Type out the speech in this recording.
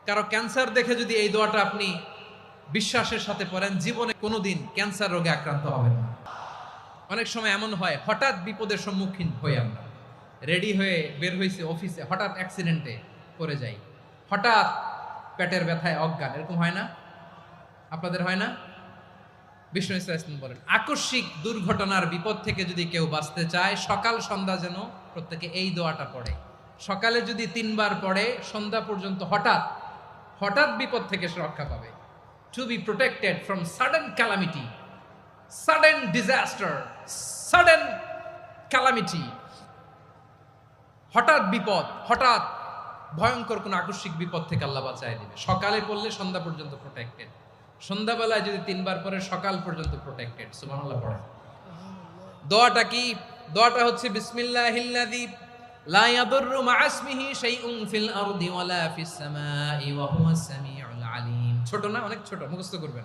কারো ক্যান্সার দেখে যদি এই দোয়াটা আপনি বিশ্বাসের সাথে পড়েন, জীবনে কোনোদিন ক্যান্সার রোগে আক্রান্ত হবেন না। অনেক সময় এমন হয়, হঠাৎ বিপদের সম্মুখীন হই আমরা, রেডি হয়ে বের হয়েছে অফিসে, হঠাৎ অ্যাক্সিডেন্টে পড়ে যাই, হঠাৎ পেটের ব্যথায় অজ্ঞান, এরকম হয় না? আপনাদের হয় না? বিষ্ণু ইসলাম বলেন, আকস্মিক দুর্ঘটনার বিপদ থেকে যদি কেউ বাঁচতে চায়, সকাল সন্ধ্যা যেন প্রত্যেকে এই দোয়াটা পড়ে। সকালে যদি 3 বার পড়ে, সন্ধ্যা পর্যন্ত হঠাৎ হঠাৎ বিপদ থেকে সে রক্ষা পাবে। To be protected from sudden calamity, sudden disaster, sudden calamity, হঠাৎ বিপদ, হঠাৎ ভয়ঙ্কর কোন আকস্মিক বিপদ থেকে আল্লাহ বাঁচায় দিবে। সকালে পড়লে সন্ধ্যা পর্যন্ত প্রোটেক্টেড, সন্ধ্যাবেলায় যদি 3 বার পরে সকাল পর্যন্ত প্রোটেক্টেড। সুবহানাল্লাহ পড়ে। দোয়াটা কি? দোয়াটা হচ্ছে বিসমিল্লাহিল্লাযী লা ইয়াদুররু মা'a ইসমিহি শাইউন ফিল আরদি ওয়ালা ফিস সামাই ওয়া হুয়াস সামিউল আলিম। ছোট না? অনেক ছোট, মুখস্থ করবেন।